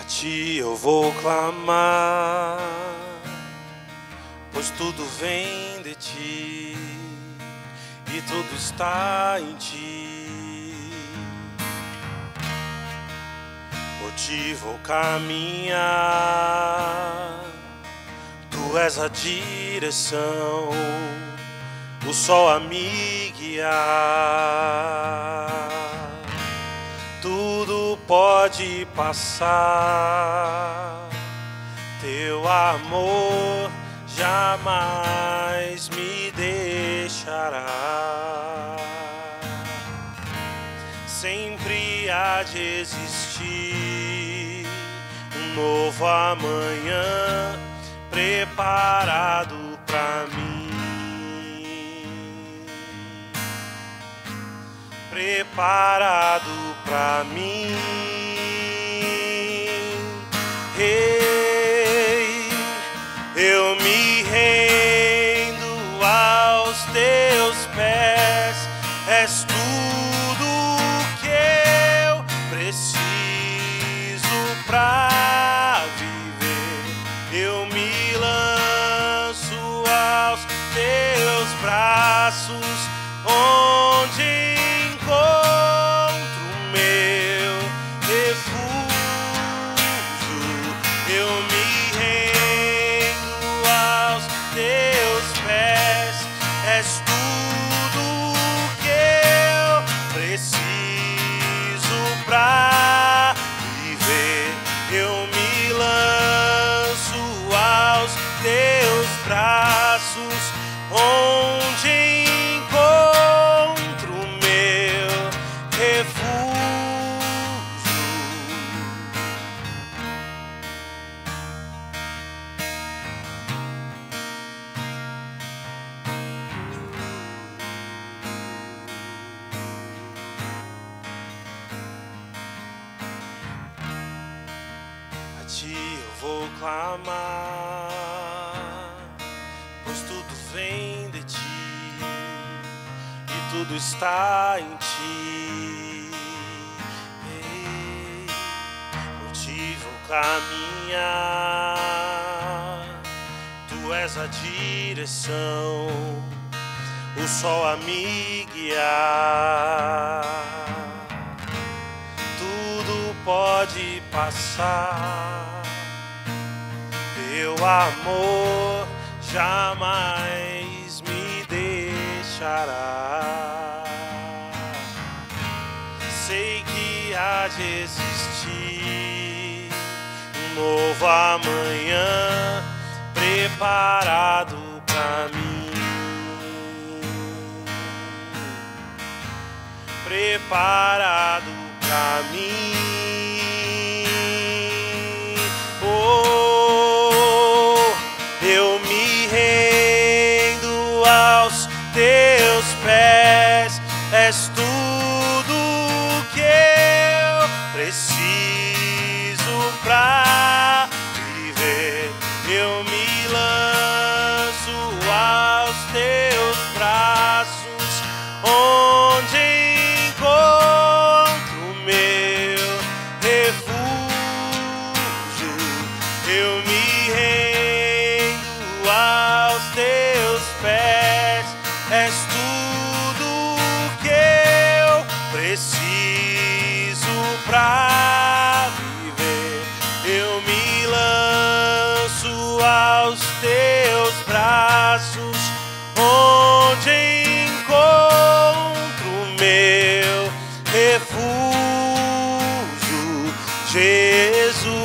A ti eu vou clamar, pois tudo vem de ti e tudo está em ti. Por ti vou caminhar, tu és a direção, o sol a me guiar. Tudo pode passar, teu amor jamais me deixará. Sempre há de existir um novo amanhã preparado pra mim, preparado pra mim. Rei, eu me rendo aos teus pés, és tudo que eu preciso pra viver. Eu me lanço aos teus braços, onde encontro meu refúgio. Eu me rendo aos teus pés, és tudo que eu preciso pra viver. Eu me lanço aos teus braços, onde encontro meu refúgio. A ti eu vou clamar, pois tudo vem de ti e tudo está em ti. Ei, por ti vou caminhar, tu és a direção, o sol a me guiar. Tudo pode passar, teu amor jamais me deixará. Sei que há de existir um novo amanhã preparado pra mim, preparado pra mim. Oh, eu me rendo aos teus pés, és tudo que eu preciso pra viver. Eu me lanço aos teus braços, onde encontro meu refúgio. Eu me rendo aos teus pés, és tudo que eu preciso pra viver. Eu me lanço aos teus braços, onde encontro meu refúgio, Jesus.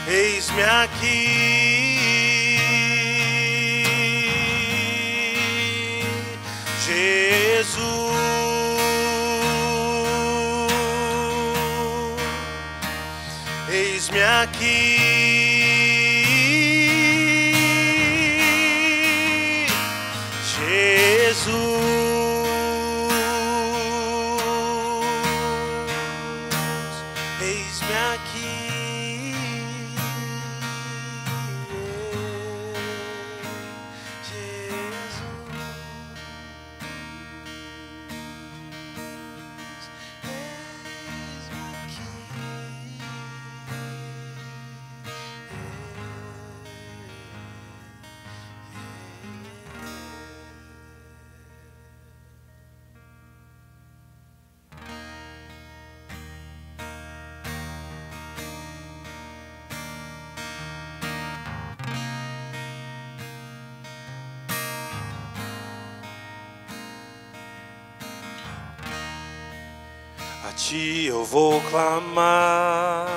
Eis-me aqui, Jesus. Eis-me aqui, Jesus. Eis-me aqui, Jesus. A ti eu vou clamar,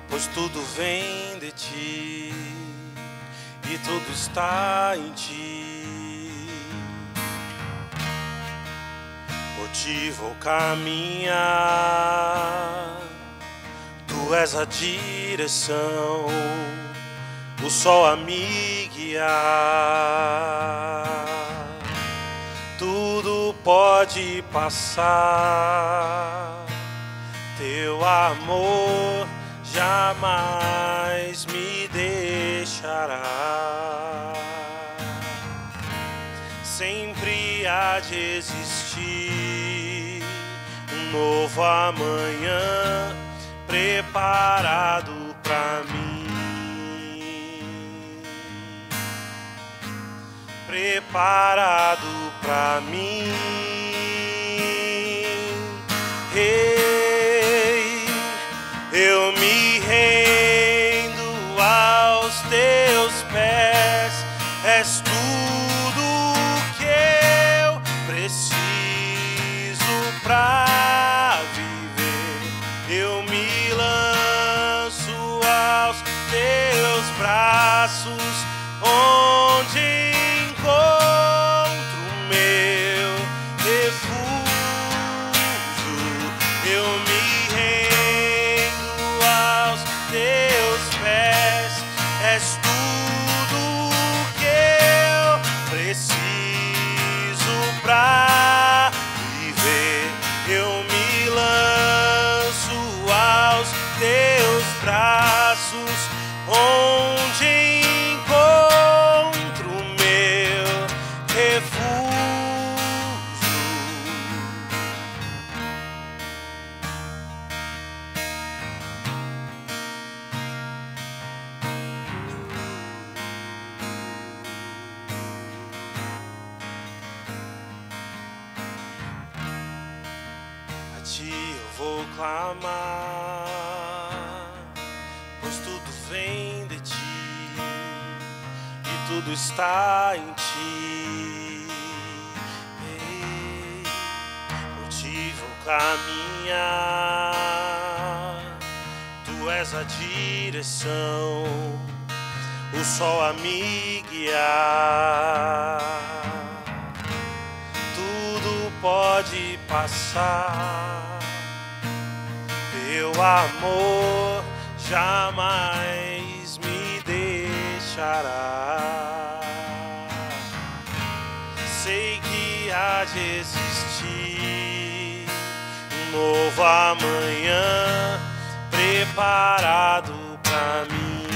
pois tudo vem de ti e tudo está em ti. Por ti vou caminhar, tu és a direção, o sol a me guiar. Tudo pode passar, teu amor jamais me deixará. Sempre há de existir um novo amanhã preparado pra mim, preparado pra mim. Ei, eu me rendo aos teus pés, és tudo que eu preciso pra viver. Eu me lanço aos teus braços, onde encontro meu refúgio. Eu me rendo aos teus pés, és tudo que eu preciso pra viver. Eu me lanço aos teus braços, onde encontro meu refúgio. A ti eu vou clamar, pois tudo vem de ti e tudo está em ti. Ei, por ti vou caminhar, tu és a direção, o sol a me guiar. Tudo pode passar, teu amor jamais me deixará. Sei que há de existir um novo amanhã preparado pra mim,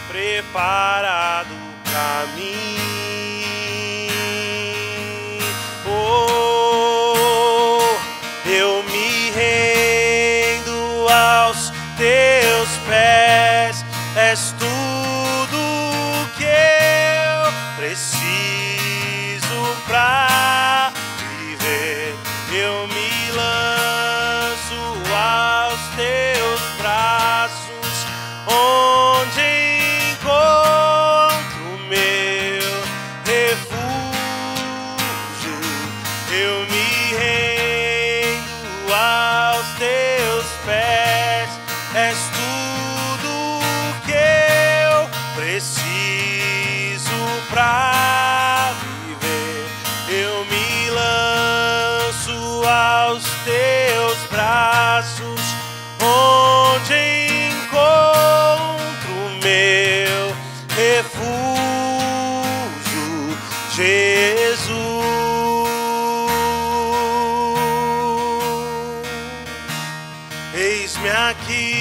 preparado pra mim. Oh, eu me rendo aos teus pés, és tudo que eu preciso pra viver. Eu me lanço aos teus braços, onde encontro meu refúgio. Eu me rendo aos teus pés, és tudo que eu preciso pra viver. Eu me lanço aos teus braços, onde encontro meu refúgio, Jesus. Eis-me aqui,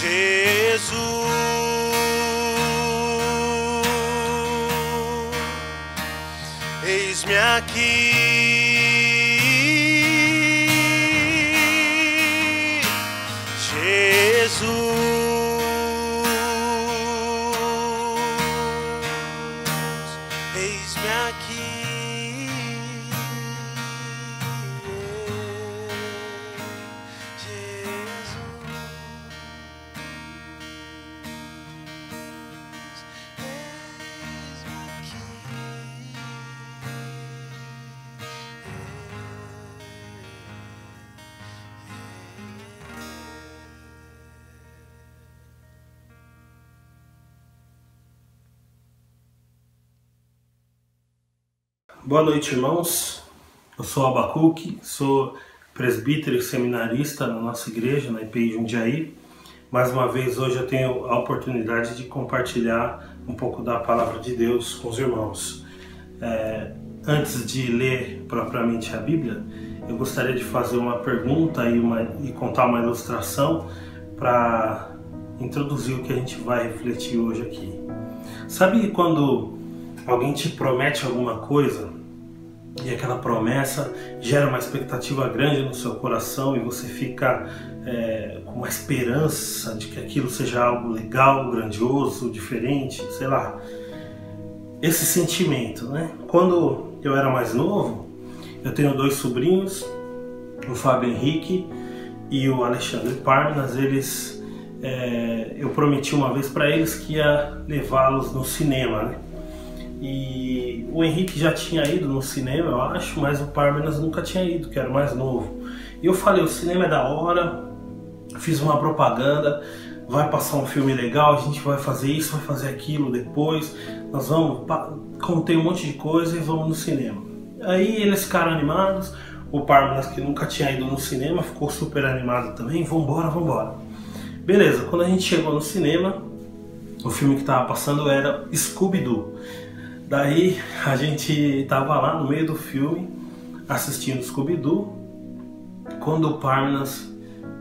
Jesus. Eis-me aqui, Jesus. Eis-me aqui, Jesus. Boa noite, irmãos. Eu sou Abacuque, sou presbítero e seminarista na nossa igreja, na IPI Jundiaí. Mais uma vez, hoje eu tenho a oportunidade de compartilhar um pouco da palavra de Deus com os irmãos. Antes de ler propriamente a Bíblia, eu gostaria de fazer uma pergunta e contar uma ilustração para introduzir o que a gente vai refletir hoje aqui. Sabe quando alguém te promete alguma coisa e aquela promessa gera uma expectativa grande no seu coração e você fica com uma esperança de que aquilo seja algo legal, grandioso, diferente, sei lá. Esse sentimento, né? Quando eu era mais novo, eu tenho 2 sobrinhos, o Fábio Henrique e o Alexandre Parnas. Eu prometi uma vez para eles que ia levá-los no cinema, né? E o Henrique já tinha ido no cinema, eu acho, mas o Parmenas nunca tinha ido, que era o mais novo. E eu falei, o cinema é da hora, fiz uma propaganda, vai passar um filme legal, a gente vai fazer isso, vai fazer aquilo depois, nós vamos, contei um monte de coisa e vamos no cinema. Aí eles ficaram animados, o Parmenas, que nunca tinha ido no cinema, ficou super animado também, vambora, vambora. Beleza, quando a gente chegou no cinema, o filme que estava passando era Scooby-Doo. Daí a gente tava lá no meio do filme assistindo Scooby-Doo, quando o Parmenas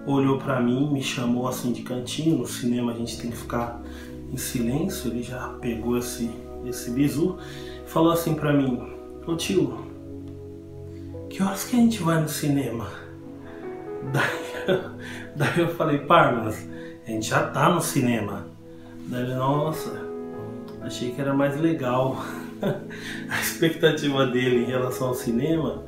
olhou para mim, me chamou assim de cantinho. No cinema a gente tem que ficar em silêncio, ele já pegou esse bizu e falou assim para mim: ô tio, que horas que a gente vai no cinema? Daí eu falei: Parmenas, a gente já tá no cinema. Daí ele: nossa, achei que era mais legal. A expectativa dele em relação ao cinema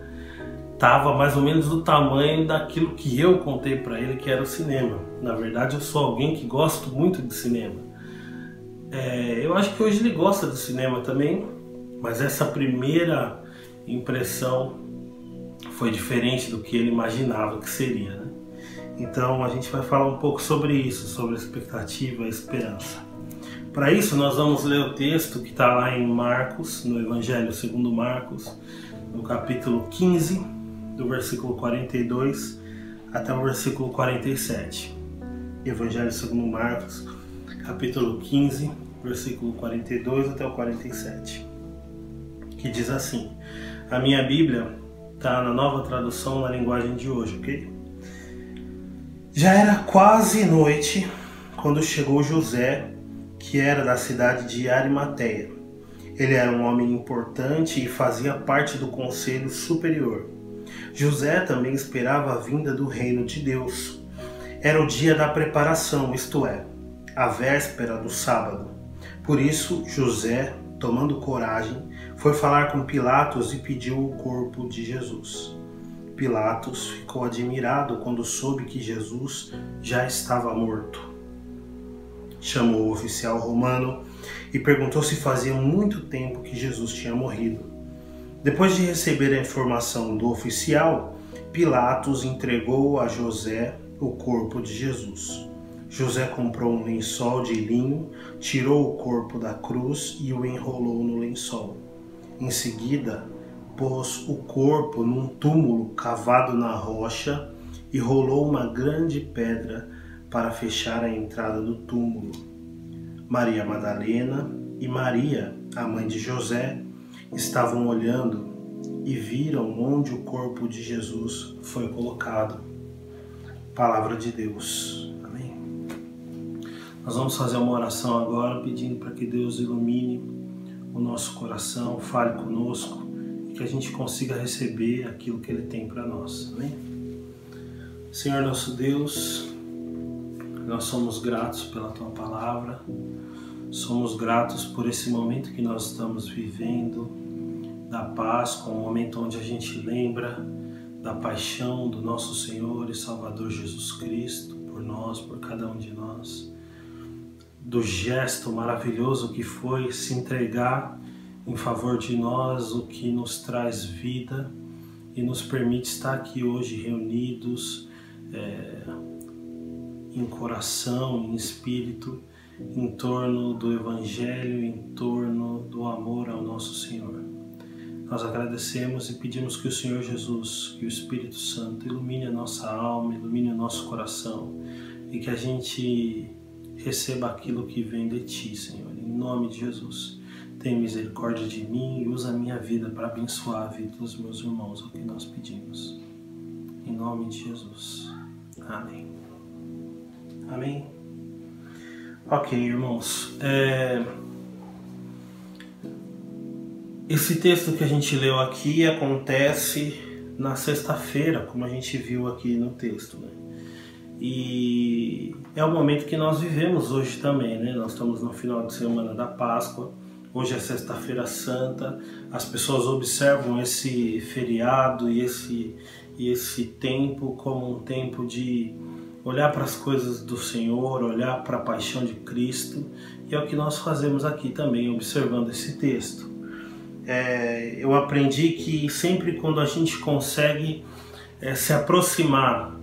estava mais ou menos do tamanho daquilo que eu contei para ele que era o cinema. Na verdade, eu sou alguém que gosto muito de cinema. Eu acho que hoje ele gosta do cinema também, mas essa primeira impressão foi diferente do que ele imaginava que seria, né? Então a gente vai falar um pouco sobre isso, sobre a expectativa e a esperança. Para isso, nós vamos ler o texto que está lá em Marcos, no Evangelho segundo Marcos, no capítulo 15, do versículo 42 até o versículo 47. Evangelho segundo Marcos, capítulo 15, versículo 42 até o 47. Que diz assim: a minha Bíblia está na Nova Tradução, na linguagem de hoje, ok? Já era quase noite quando chegou José, que era da cidade de Arimateia. Ele era um homem importante e fazia parte do conselho superior. José também esperava a vinda do reino de Deus. Era o dia da preparação, isto é, a véspera do sábado. Por isso, José, tomando coragem, foi falar com Pilatos e pediu o corpo de Jesus. Pilatos ficou admirado quando soube que Jesus já estava morto. Chamou o oficial romano e perguntou se fazia muito tempo que Jesus tinha morrido. Depois de receber a informação do oficial, Pilatos entregou a José o corpo de Jesus. José comprou um lençol de linho, tirou o corpo da cruz e o enrolou no lençol. Em seguida, pôs o corpo num túmulo cavado na rocha e rolou uma grande pedra para fechar a entrada do túmulo. Maria Madalena e Maria, a mãe de José, estavam olhando e viram onde o corpo de Jesus foi colocado. Palavra de Deus. Amém. Nós vamos fazer uma oração agora pedindo para que Deus ilumine o nosso coração, fale conosco e que a gente consiga receber aquilo que Ele tem para nós. Amém? Senhor nosso Deus, nós somos gratos pela Tua Palavra, somos gratos por esse momento que nós estamos vivendo, da Páscoa, um momento onde a gente lembra da paixão do nosso Senhor e Salvador Jesus Cristo por nós, por cada um de nós, do gesto maravilhoso que foi se entregar em favor de nós, o que nos traz vida e nos permite estar aqui hoje reunidos em coração, em espírito, em torno do Evangelho, em torno do amor ao nosso Senhor. Nós agradecemos e pedimos que o Senhor Jesus, que o Espírito Santo ilumine a nossa alma, ilumine o nosso coração e que a gente receba aquilo que vem de Ti, Senhor. Em nome de Jesus, tenha misericórdia de mim e usa a minha vida para abençoar a vida dos meus irmãos, é o que nós pedimos. Em nome de Jesus. Amém. Amém. Ok, irmãos. Esse texto que a gente leu aqui acontece na sexta-feira, como a gente viu aqui no texto, né? E é o momento que nós vivemos hoje também, né? Nós estamos no final de semana da Páscoa. Hoje é Sexta-feira Santa. As pessoas observam esse feriado e esse tempo como um tempo de olhar para as coisas do Senhor, olhar para a paixão de Cristo. E é o que nós fazemos aqui também, observando esse texto. Eu aprendi que sempre quando a gente consegue se aproximar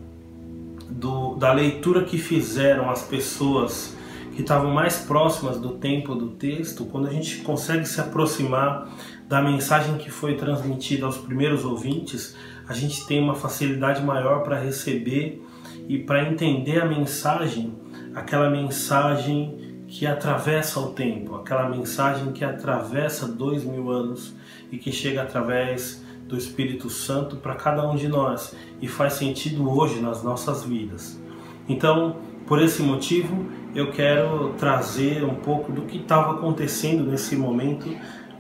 da leitura que fizeram as pessoas que estavam mais próximas do tempo do texto, quando a gente consegue se aproximar da mensagem que foi transmitida aos primeiros ouvintes, a gente tem uma facilidade maior para receber e para entender a mensagem, aquela mensagem que atravessa o tempo, aquela mensagem que atravessa 2000 anos e que chega através do Espírito Santo para cada um de nós e faz sentido hoje nas nossas vidas. Então, por esse motivo, eu quero trazer um pouco do que estava acontecendo nesse momento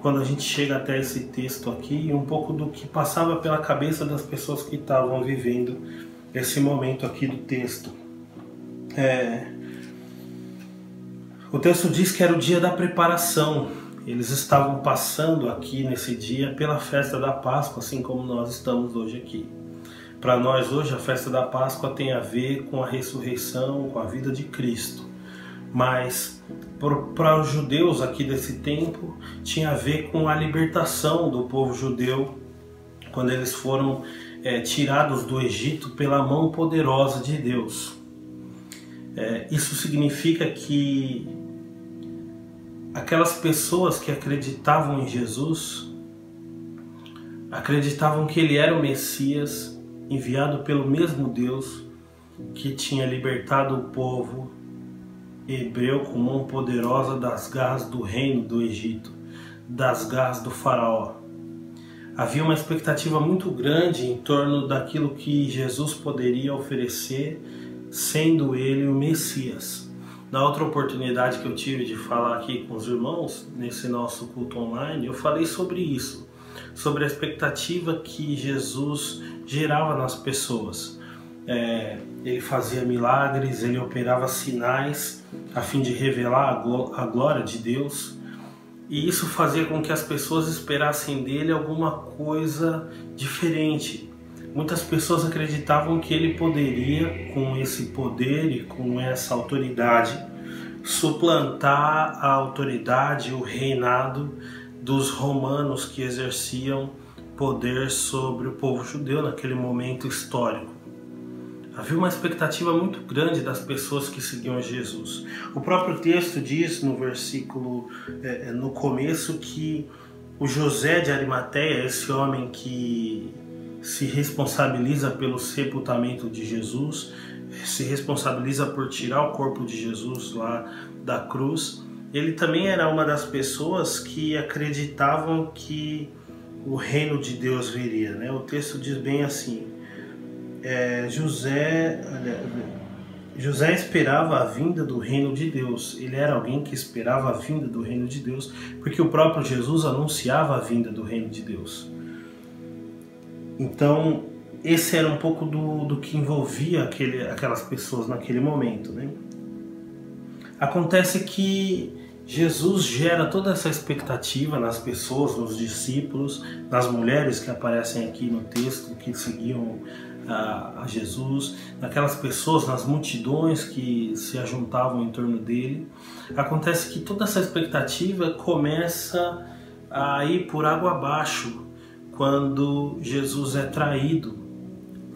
quando a gente chega até esse texto aqui e um pouco do que passava pela cabeça das pessoas que estavam vivendo esse momento aqui do texto. O texto diz que era o dia da preparação. Eles estavam passando aqui nesse dia pela festa da Páscoa, assim como nós estamos hoje aqui. Para nós hoje a festa da Páscoa tem a ver com a ressurreição, com a vida de Cristo. Mas para os judeus aqui desse tempo tinha a ver com a libertação do povo judeu quando eles foram tirados do Egito pela mão poderosa de Deus. Isso significa que aquelas pessoas que acreditavam em Jesus, acreditavam que ele era o Messias, enviado pelo mesmo Deus que tinha libertado o povo hebreu com mão poderosa das garras do reino do Egito, das garras do faraó. Havia uma expectativa muito grande em torno daquilo que Jesus poderia oferecer, sendo ele o Messias. Na outra oportunidade que eu tive de falar aqui com os irmãos, nesse nosso culto online, eu falei sobre isso, sobre a expectativa que Jesus gerava nas pessoas. Ele fazia milagres, ele operava sinais a fim de revelar a glória de Deus, e isso fazia com que as pessoas esperassem dele alguma coisa diferente. Muitas pessoas acreditavam que ele poderia, com esse poder e com essa autoridade, suplantar a autoridade, o reinado dos romanos que exerciam poder sobre o povo judeu naquele momento histórico. Havia uma expectativa muito grande das pessoas que seguiam Jesus. O próprio texto diz no versículo, no começo, que o José de Arimateia, esse homem que se responsabiliza pelo sepultamento de Jesus, se responsabiliza por tirar o corpo de Jesus lá da cruz, ele também era uma das pessoas que acreditavam que o reino de Deus viria, né? O texto diz bem assim, José esperava a vinda do reino de Deus. Ele era alguém que esperava a vinda do reino de Deus, porque o próprio Jesus anunciava a vinda do reino de Deus. Então, esse era um pouco do que envolvia aquelas pessoas naquele momento, né? Acontece que Jesus gera toda essa expectativa nas pessoas, nos discípulos, nas mulheres que aparecem aqui no texto, que seguiam a Jesus, naquelas pessoas, nas multidões que se ajuntavam em torno dele. Acontece que toda essa expectativa começa a ir por água abaixo quando Jesus é traído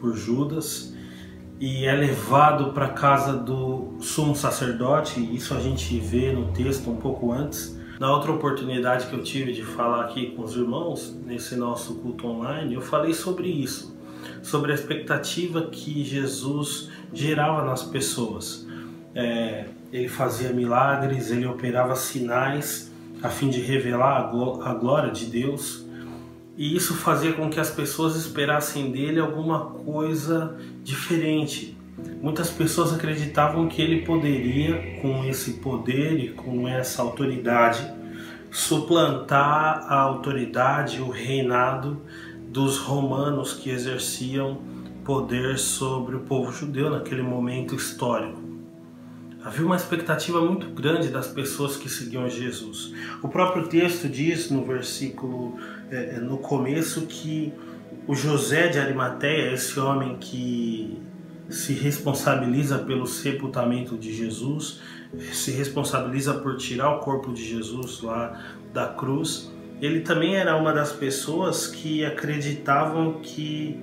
por Judas e é levado para a casa do sumo sacerdote. Isso a gente vê no texto um pouco antes. Na outra oportunidade que eu tive de falar aqui com os irmãos, nesse nosso culto online, eu falei sobre isso, sobre a expectativa que Jesus gerava nas pessoas. Ele fazia milagres, ele operava sinais a fim de revelar a glória de Deus, e isso fazia com que as pessoas esperassem dele alguma coisa diferente. Muitas pessoas acreditavam que ele poderia, com esse poder e com essa autoridade, suplantar a autoridade, o reinado dos romanos que exerciam poder sobre o povo judeu naquele momento histórico. Havia uma expectativa muito grande das pessoas que seguiam Jesus. O próprio texto diz no versículo, no começo, que o José de Arimateia, esse homem que se responsabiliza pelo sepultamento de Jesus, se responsabiliza por tirar o corpo de Jesus lá da cruz, ele também era uma das pessoas que acreditavam que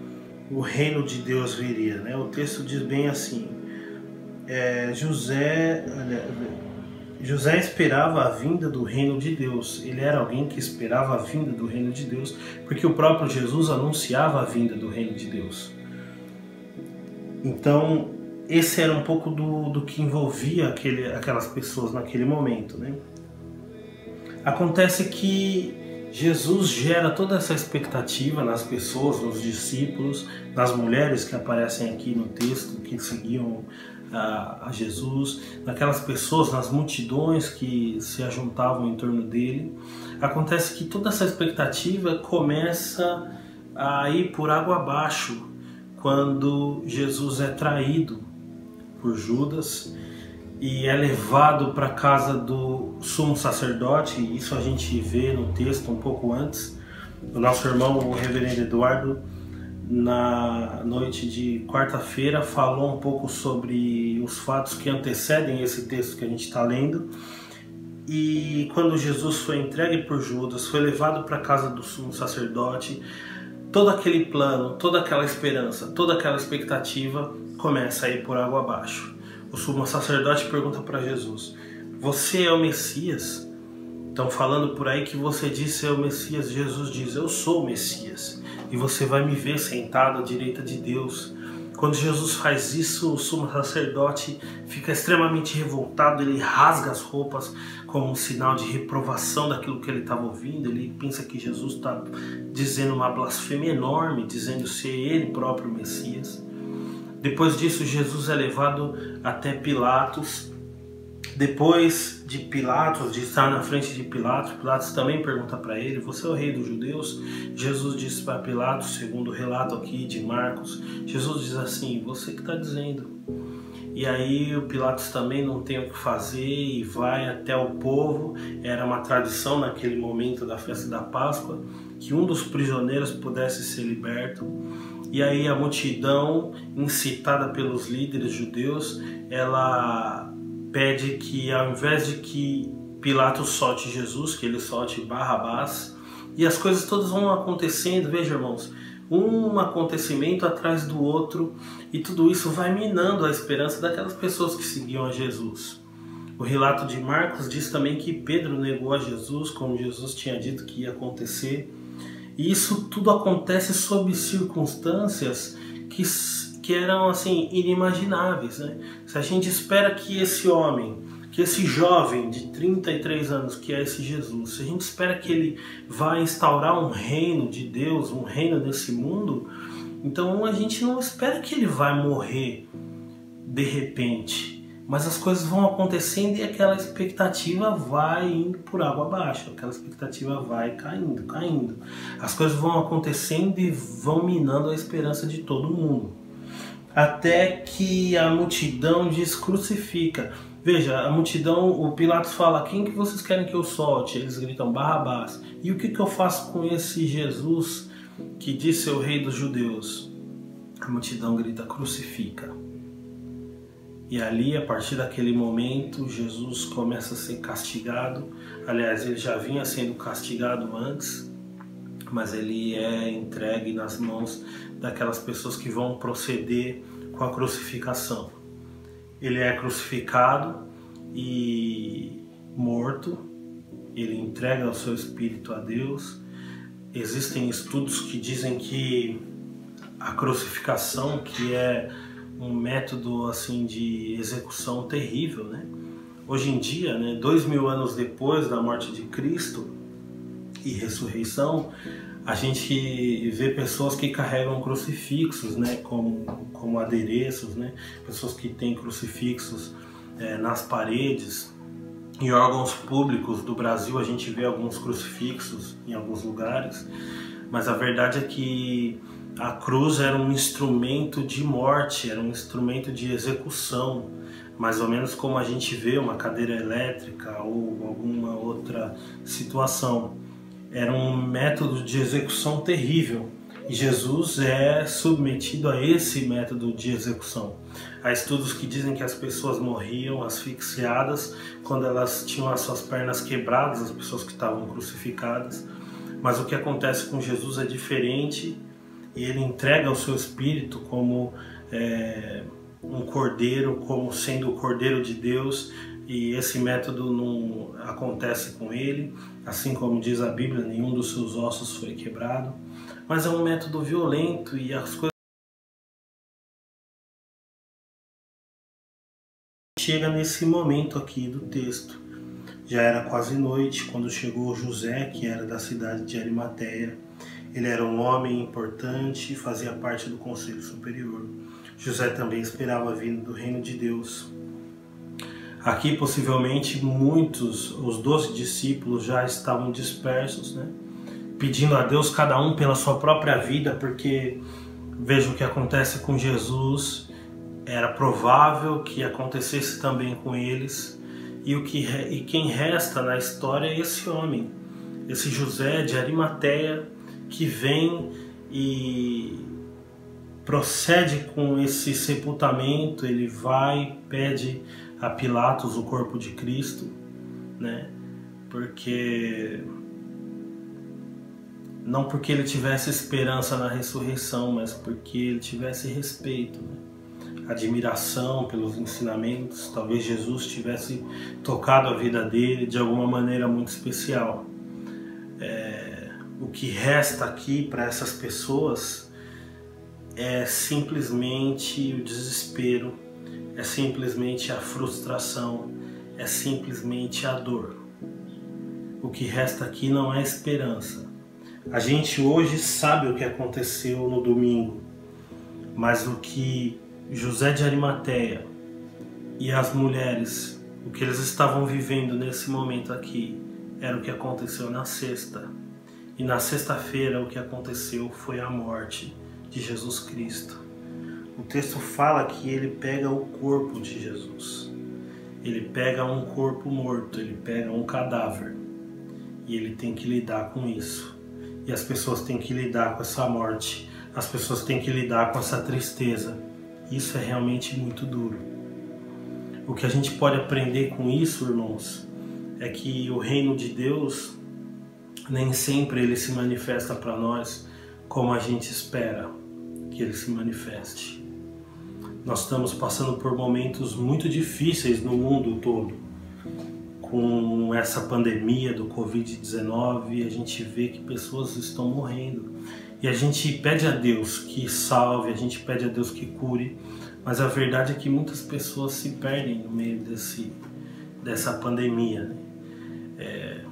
o reino de Deus viria, né? O texto diz bem assim, José esperava a vinda do reino de Deus. Ele era alguém que esperava a vinda do reino de Deus, porque o próprio Jesus anunciava a vinda do reino de Deus. Então, esse era um pouco do que envolvia aquelas pessoas naquele momento, né? Acontece que Jesus gera toda essa expectativa nas pessoas, nos discípulos, nas mulheres que aparecem aqui no texto, que seguiam a Jesus, naquelas pessoas, nas multidões que se ajuntavam em torno dele. Acontece que toda essa expectativa começa a ir por água abaixo quando Jesus é traído por Judas e é levado para a casa do sumo sacerdote. Isso a gente vê no texto um pouco antes. O nosso irmão, o reverendo Eduardo, na noite de quarta-feira, falou um pouco sobre os fatos que antecedem esse texto que a gente está lendo. E quando Jesus foi entregue por Judas, foi levado para a casa do sumo sacerdote, todo aquele plano, toda aquela esperança, toda aquela expectativa começa a ir por água abaixo. O sumo sacerdote pergunta para Jesus: você é o Messias? Estão falando por aí que você disse ser o Messias. Jesus diz: eu sou o Messias, e você vai me ver sentado à direita de Deus. Quando Jesus faz isso, o sumo sacerdote fica extremamente revoltado, ele rasga as roupas como um sinal de reprovação daquilo que ele estava ouvindo. Ele pensa que Jesus está dizendo uma blasfêmia enorme, dizendo ser ele próprio o Messias. Depois disso, Jesus é levado até Pilatos. Depois de Pilatos, de estar na frente de Pilatos, Pilatos também pergunta para ele: você é o rei dos judeus? Jesus diz para Pilatos, segundo o relato aqui de Marcos, Jesus diz assim: você que está dizendo. E aí o Pilatos também não tem o que fazer e vai até o povo. Era uma tradição naquele momento da festa da Páscoa que um dos prisioneiros pudesse ser liberto. E aí a multidão, incitada pelos líderes judeus, ela pede que, ao invés de que Pilatos solte Jesus, que ele solte Barrabás. E as coisas todas vão acontecendo, veja, irmãos, um acontecimento atrás do outro, e tudo isso vai minando a esperança daquelas pessoas que seguiam a Jesus. O relato de Marcos diz também que Pedro negou a Jesus, como Jesus tinha dito que ia acontecer. E isso tudo acontece sob circunstâncias que eram assim inimagináveis, né? Se a gente espera que esse homem, que esse jovem de 33 anos, que é esse Jesus, se a gente espera que ele vai instaurar um reino de Deus, um reino nesse mundo, então a gente não espera que ele vai morrer de repente. Mas as coisas vão acontecendo e aquela expectativa vai indo por água abaixo, aquela expectativa vai caindo, caindo. As coisas vão acontecendo e vão minando a esperança de todo mundo. Até que a multidão diz: crucifica. Veja, a multidão, o Pilatos fala: quem que vocês querem que eu solte? Eles gritam: Barrabás. E o que eu faço com esse Jesus que diz ser o rei dos judeus? A multidão grita: crucifica. E ali, a partir daquele momento, Jesus começa a ser castigado. Aliás, ele já vinha sendo castigado antes, mas ele é entregue nas mãos daquelas pessoas que vão proceder com a crucificação. Ele é crucificado e morto, ele entrega o seu espírito a Deus. Existem estudos que dizem que a crucificação, que é um método assim de execução terrível, né? Hoje em dia, né, 2000 anos depois da morte de Cristo e ressurreição, a gente vê pessoas que carregam crucifixos, né, como adereços, né, pessoas que têm crucifixos nas paredes. Em órgãos públicos do Brasil a gente vê alguns crucifixos em alguns lugares, mas a verdade é que a cruz era um instrumento de morte, era um instrumento de execução, mais ou menos como a gente vê uma cadeira elétrica ou alguma outra situação. Era um método de execução terrível e Jesus é submetido a esse método de execução. Há estudos que dizem que as pessoas morriam asfixiadas quando elas tinham as suas pernas quebradas, as pessoas que estavam crucificadas. Mas o que acontece com Jesus é diferente e ele entrega o seu espírito como um cordeiro, como sendo o cordeiro de Deus, e esse método não acontece com ele, assim como diz a Bíblia, nenhum dos seus ossos foi quebrado, mas é um método violento e as coisas chega nesse momento aqui do texto. Já era quase noite quando chegou José, que era da cidade de Arimateia. Ele era um homem importante e fazia parte do Conselho Superior. José também esperava a vinda do reino de Deus. Aqui possivelmente os 12 discípulos já estavam dispersos, né? Pedindo a Deus cada um pela sua própria vida, porque veja o que acontece com Jesus, era provável que acontecesse também com eles, e quem resta na história é esse homem, esse José de Arimateia, que vem e procede com esse sepultamento. Ele vai, pede a Pilatos o corpo de Cristo, né? Não porque ele tivesse esperança na ressurreição, mas porque ele tivesse respeito, né? Admiração pelos ensinamentos. Talvez Jesus tivesse tocado a vida dele de alguma maneira muito especial. O que resta aqui para essas pessoas é simplesmente o desespero, é simplesmente a frustração, é simplesmente a dor. O que resta aqui não é esperança. A gente hoje sabe o que aconteceu no domingo, mas o que José de Arimateia e as mulheres, o que eles estavam vivendo nesse momento aqui, era o que aconteceu na sexta. E na sexta-feira o que aconteceu foi a morte de Jesus Cristo. O texto fala que ele pega o corpo de Jesus. Ele pega um corpo morto, ele pega um cadáver. E ele tem que lidar com isso. E as pessoas têm que lidar com essa morte. As pessoas têm que lidar com essa tristeza. Isso é realmente muito duro. O que a gente pode aprender com isso, irmãos, é que o reino de Deus nem sempre ele se manifesta para nós como a gente espera que ele se manifeste. Nós estamos passando por momentos muito difíceis no mundo todo. Com essa pandemia do Covid-19, a gente vê que pessoas estão morrendo. E a gente pede a Deus que salve, a gente pede a Deus que cure, mas a verdade é que muitas pessoas se perdem no meio dessa pandemia, né?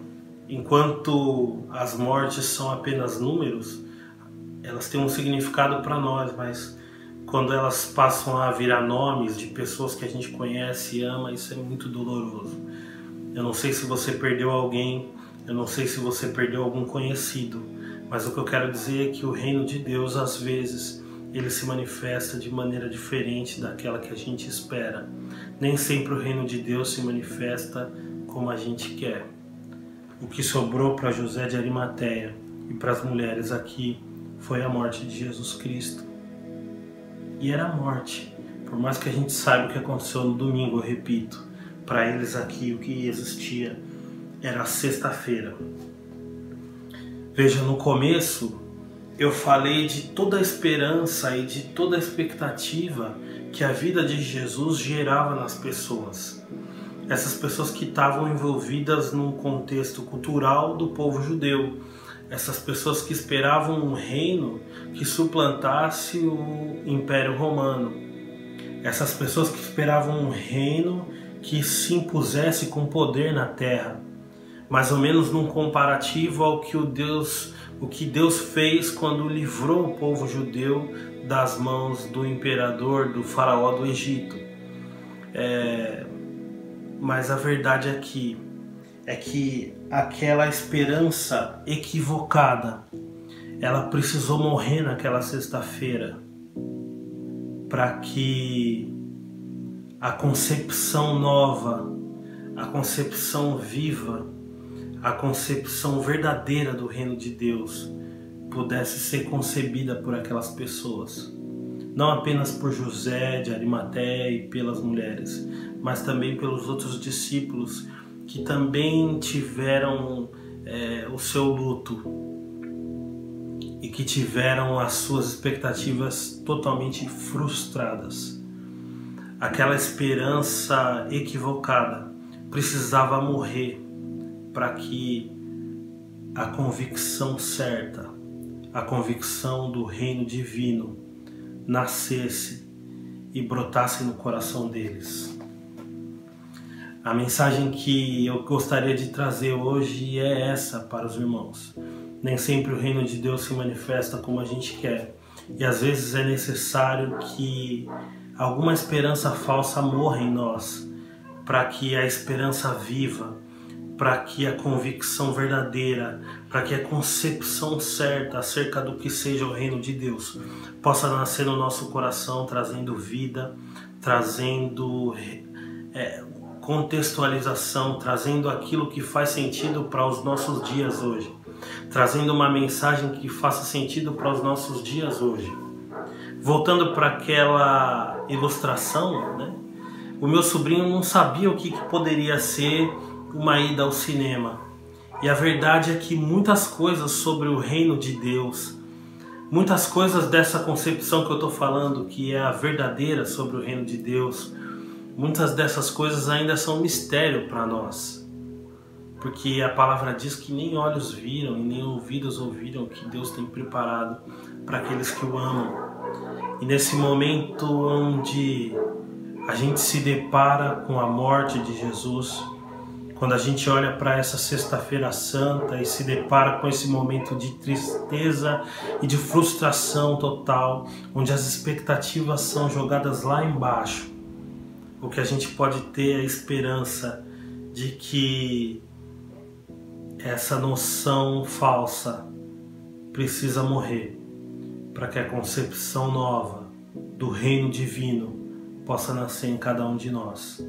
Enquanto as mortes são apenas números, elas têm um significado para nós, mas quando elas passam a virar nomes de pessoas que a gente conhece e ama, isso é muito doloroso. Eu não sei se você perdeu alguém, eu não sei se você perdeu algum conhecido, mas o que eu quero dizer é que o reino de Deus, às vezes, ele se manifesta de maneira diferente daquela que a gente espera. Nem sempre o reino de Deus se manifesta como a gente quer. O que sobrou para José de Arimateia e para as mulheres aqui foi a morte de Jesus Cristo. E era a morte. Por mais que a gente saiba o que aconteceu no domingo, eu repito, para eles aqui o que existia era a sexta-feira. Veja, no começo eu falei de toda a esperança e de toda a expectativa que a vida de Jesus gerava nas pessoas. essas pessoas que estavam envolvidas num contexto cultural do povo judeu, essas pessoas que esperavam um reino que suplantasse o Império Romano, essas pessoas que esperavam um reino que se impusesse com poder na terra, mais ou menos num comparativo ao que Deus fez quando livrou o povo judeu das mãos do imperador, do faraó do Egito. Mas a verdade é que aquela esperança equivocada, ela precisou morrer naquela sexta-feira para que a concepção nova, a concepção viva, a concepção verdadeira do reino de Deus pudesse ser concebida por aquelas pessoas. Não apenas por José de Arimateia e pelas mulheres, mas também pelos outros discípulos que também tiveram o seu luto e que tiveram as suas expectativas totalmente frustradas. Aquela esperança equivocada precisava morrer para que a convicção certa, a convicção do reino divino nascesse e brotasse no coração deles. A mensagem que eu gostaria de trazer hoje é essa para os irmãos. Nem sempre o reino de Deus se manifesta como a gente quer, e às vezes é necessário que alguma esperança falsa morra em nós, para que a esperança viva, para que a convicção verdadeira, para que a concepção certa acerca do que seja o reino de Deus possa nascer no nosso coração, trazendo vida, trazendo contextualização, trazendo aquilo que faz sentido para os nossos dias hoje, trazendo uma mensagem que faça sentido para os nossos dias hoje. Voltando para aquela ilustração, né? O meu sobrinho não sabia o que poderia ser uma ida ao cinema. E a verdade é que muitas coisas sobre o reino de Deus, muitas coisas dessa concepção que eu estou falando, que é a verdadeira sobre o reino de Deus, muitas dessas coisas ainda são mistério para nós. Porque a palavra diz que nem olhos viram e nem ouvidos ouviram o que Deus tem preparado para aqueles que o amam. E nesse momento onde a gente se depara com a morte de Jesus, quando a gente olha para essa sexta-feira santa e se depara com esse momento de tristeza e de frustração total, onde as expectativas são jogadas lá embaixo, o que a gente pode ter é a esperança de que essa noção falsa precisa morrer para que a concepção nova do reino divino possa nascer em cada um de nós,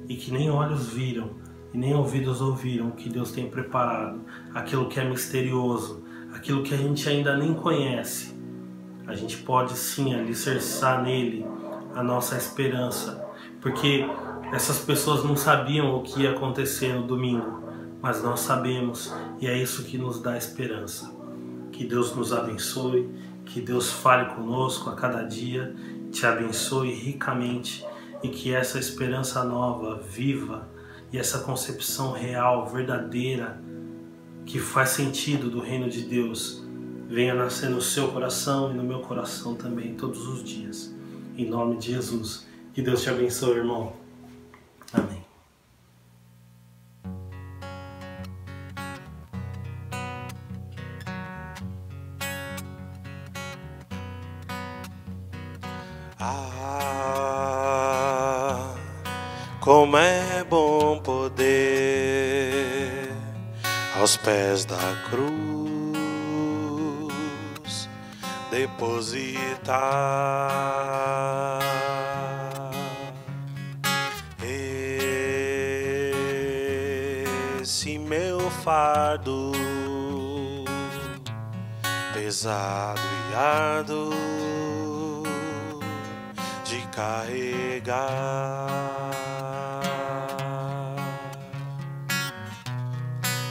e que nem olhos viram e nem ouvidos ouviram o que Deus tem preparado, aquilo que é misterioso, aquilo que a gente ainda nem conhece. A gente pode sim alicerçar nele a nossa esperança, porque essas pessoas não sabiam o que ia acontecer no domingo, mas nós sabemos, e é isso que nos dá esperança. Que Deus nos abençoe, que Deus fale conosco a cada dia, te abençoe ricamente, e que essa esperança nova, viva, e essa concepção real, verdadeira, que faz sentido do reino de Deus, venha nascer no seu coração e no meu coração também, todos os dias. Em nome de Jesus. Que Deus te abençoe, irmão. Amém. Como é bom poder aos pés da cruz depositar esse meu fardo pesado e árduo de carregar.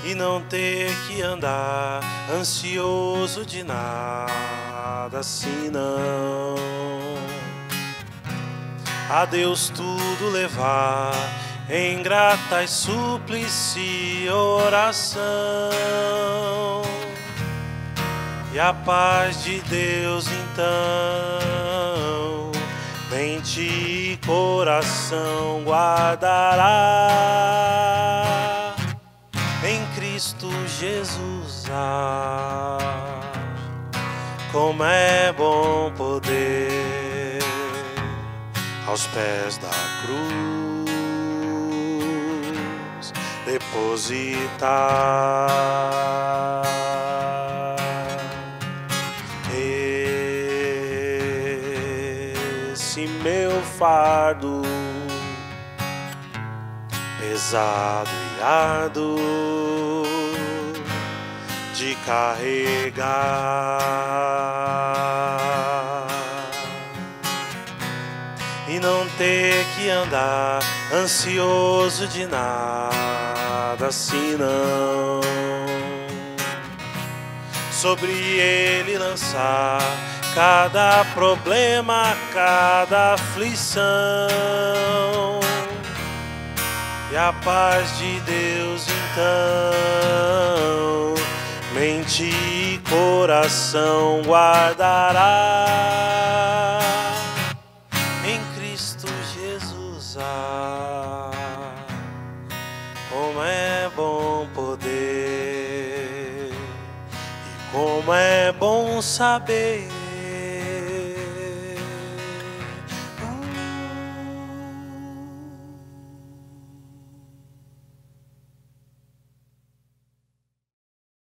E não ter que andar ansioso de nada, senão a Deus tudo levar em grata e súplice oração, e a paz de Deus então mente e coração guardará em Cristo Jesus. Como é bom poder aos pés da cruz depositar esse meu fardo pesado e árduo de carregar, e não ter que andar ansioso de nada, senão sobre ele lançar cada problema, cada aflição, e a paz de Deus então mente e coração guardará em Cristo Jesus. Como é bom poder, e como é bom saber